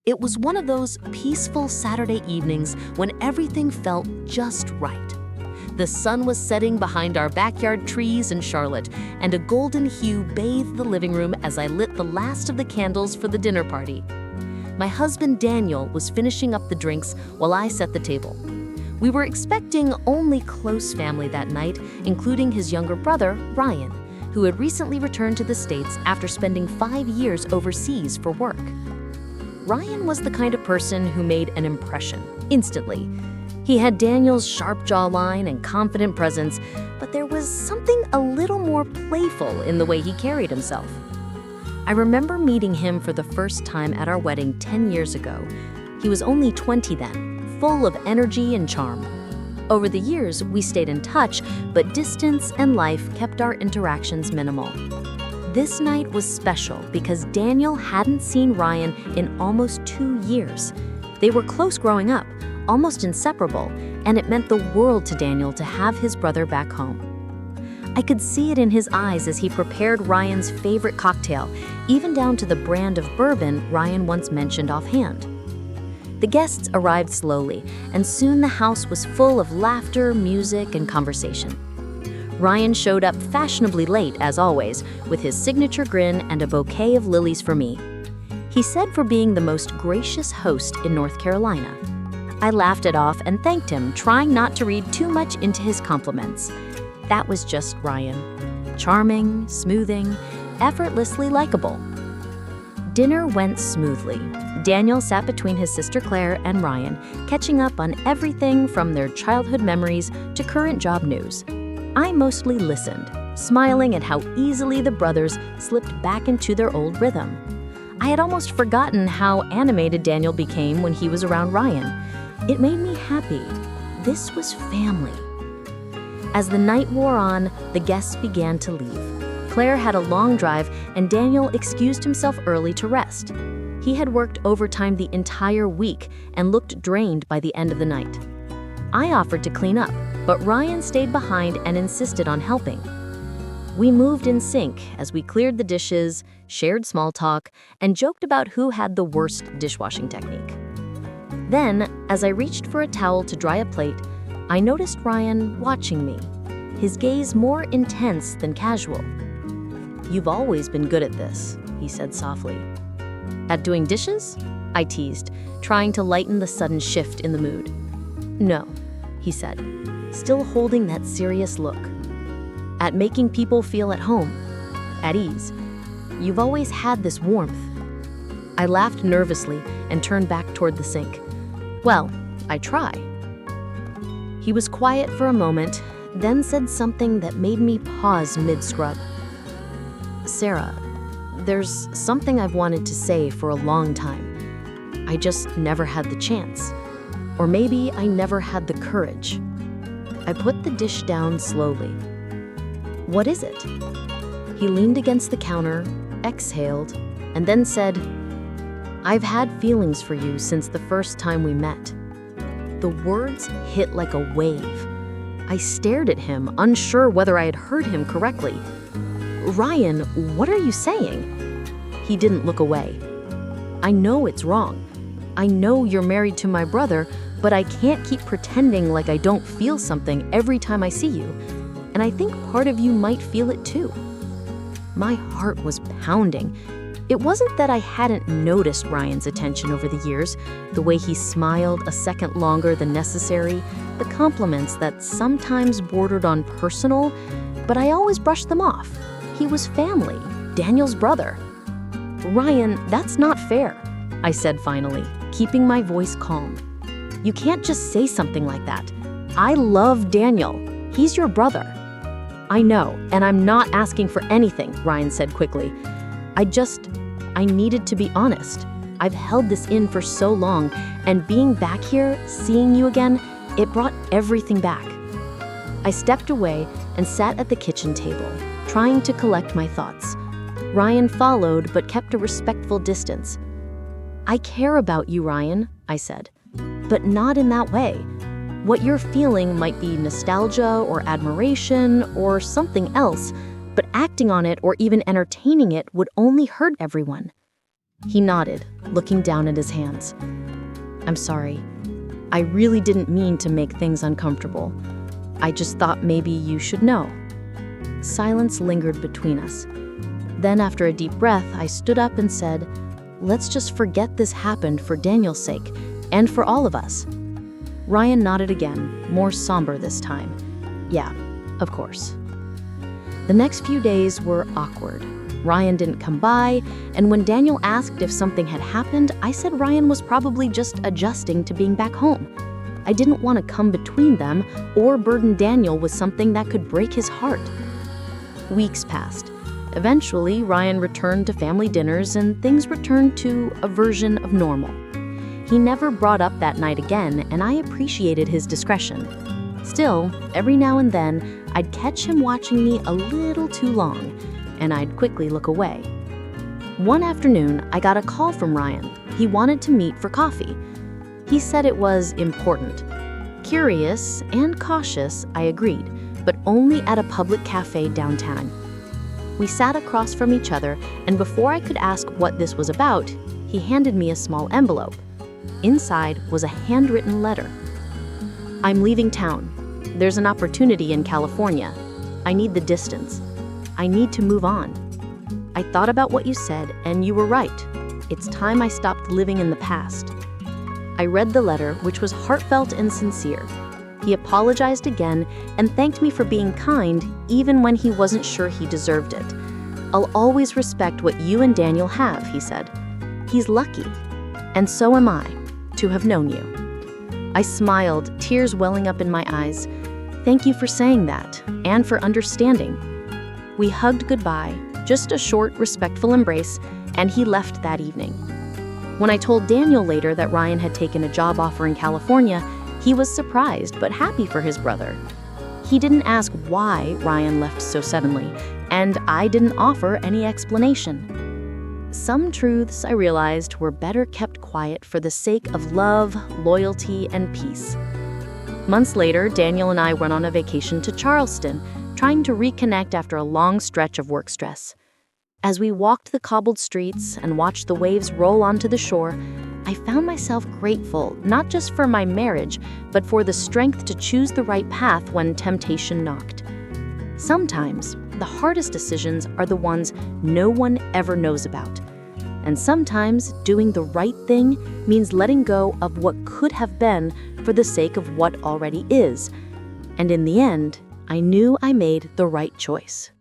It was one of those peaceful Saturday evenings when everything felt just right. The sun was setting behind our backyard trees in Charlotte, and a golden hue bathed the living room as I lit the last of the candles for the dinner party. My husband Daniel was finishing up the drinks while I set the table. We were expecting only close family that night, including his younger brother, Ryan, who had recently returned to the States after spending 5 years overseas for work. Ryan was the kind of person who made an impression instantly. He had Daniel's sharp jawline and confident presence, but there was something a little more playful in the way he carried himself. I remember meeting him for the first time at our wedding 10 years ago. He was only 20 then, full of energy and charm. Over the years, we stayed in touch, but distance and life kept our interactions minimal. This night was special because Daniel hadn't seen Ryan in almost 2 years. They were close growing up, almost inseparable, and it meant the world to Daniel to have his brother back home. I could see it in his eyes as he prepared Ryan's favorite cocktail, even down to the brand of bourbon Ryan once mentioned offhand. The guests arrived slowly, and soon the house was full of laughter, music, and conversation. Ryan showed up fashionably late, as always, with his signature grin and a bouquet of lilies for me. He said for being the most gracious host in North Carolina. I laughed it off and thanked him, trying not to read too much into his compliments. That was just Ryan. Charming, smoothing, effortlessly likable. Dinner went smoothly. Daniel sat between his sister Claire and Ryan, catching up on everything from their childhood memories to current job news. I mostly listened, smiling at how easily the brothers slipped back into their old rhythm. I had almost forgotten how animated Daniel became when he was around Ryan. It made me happy. This was family. As the night wore on, the guests began to leave. Claire had a long drive, and Daniel excused himself early to rest. He had worked overtime the entire week and looked drained by the end of the night. I offered to clean up, but Ryan stayed behind and insisted on helping. We moved in sync as we cleared the dishes, shared small talk, and joked about who had the worst dishwashing technique. Then, as I reached for a towel to dry a plate, I noticed Ryan watching me, his gaze more intense than casual. "You've always been good at this," he said softly. "At doing dishes?" I teased, trying to lighten the sudden shift in the mood. "No," he said, still holding that serious look. "At making people feel at home, at ease. You've always had this warmth." I laughed nervously and turned back toward the sink. "Well, I try." He was quiet for a moment, then said something that made me pause mid-scrub. "Sarah, there's something I've wanted to say for a long time. I just never had the chance. Or maybe I never had the courage." I put the dish down slowly. "What is it?" He leaned against the counter, exhaled, and then said, "I've had feelings for you since the first time we met." The words hit like a wave. I stared at him, unsure whether I had heard him correctly. "Ryan, what are you saying?" He didn't look away. "I know it's wrong. I know you're married to my brother, but I can't keep pretending like I don't feel something every time I see you. And I think part of you might feel it too." My heart was pounding. It wasn't that I hadn't noticed Ryan's attention over the years, the way he smiled a second longer than necessary, the compliments that sometimes bordered on personal, but I always brushed them off. He was family, Daniel's brother. "Ryan, that's not fair," I said finally, keeping my voice calm. "You can't just say something like that. I love Daniel. He's your brother." "I know, and I'm not asking for anything," Ryan said quickly. I needed to be honest. I've held this in for so long, and being back here, seeing you again, it brought everything back." I stepped away and sat at the kitchen table, trying to collect my thoughts. Ryan followed, but kept a respectful distance. "I care about you, Ryan," I said, "but not in that way. What you're feeling might be nostalgia or admiration or something else, but acting on it or even entertaining it would only hurt everyone." He nodded, looking down at his hands. I'm sorry. I really didn't mean to make things uncomfortable. I just thought maybe you should know. Silence lingered between us. Then, after a deep breath, I stood up and said, let's just forget this happened for Daniel's sake, and for all of us. Ryan nodded again, more somber this time. Yeah, of course. The next few days were awkward. Ryan didn't come by, and when Daniel asked if something had happened, I said Ryan was probably just adjusting to being back home. I didn't want to come between them or burden Daniel with something that could break his heart. Weeks passed. Eventually, Ryan returned to family dinners and things returned to a version of normal. He never brought up that night again, and I appreciated his discretion. Still, every now and then, I'd catch him watching me a little too long, and I'd quickly look away. One afternoon, I got a call from Ryan. He wanted to meet for coffee. He said it was important. Curious and cautious, I agreed, but only at a public cafe downtown. We sat across from each other, and before I could ask what this was about, he handed me a small envelope. Inside was a handwritten letter. I'm leaving town. There's an opportunity in California. I need the distance. I need to move on. I thought about what you said, and you were right. It's time I stopped living in the past. I read the letter, which was heartfelt and sincere. He apologized again and thanked me for being kind, even when he wasn't sure he deserved it. I'll always respect what you and Daniel have, he said. He's lucky, and so am I, to have known you. I smiled, tears welling up in my eyes. Thank you for saying that, and for understanding. We hugged goodbye, just a short, respectful embrace, and he left that evening. When I told Daniel later that Ryan had taken a job offer in California, he was surprised but happy for his brother. He didn't ask why Ryan left so suddenly, and I didn't offer any explanation. Some truths, I realized, were better kept quiet for the sake of love, loyalty, and peace. Months later, Daniel and I went on a vacation to Charleston, trying to reconnect after a long stretch of work stress. As we walked the cobbled streets and watched the waves roll onto the shore, I found myself grateful not just for my marriage, but for the strength to choose the right path when temptation knocked. Sometimes, the hardest decisions are the ones no one ever knows about. And sometimes, doing the right thing means letting go of what could have been for the sake of what already is. And in the end, I knew I made the right choice.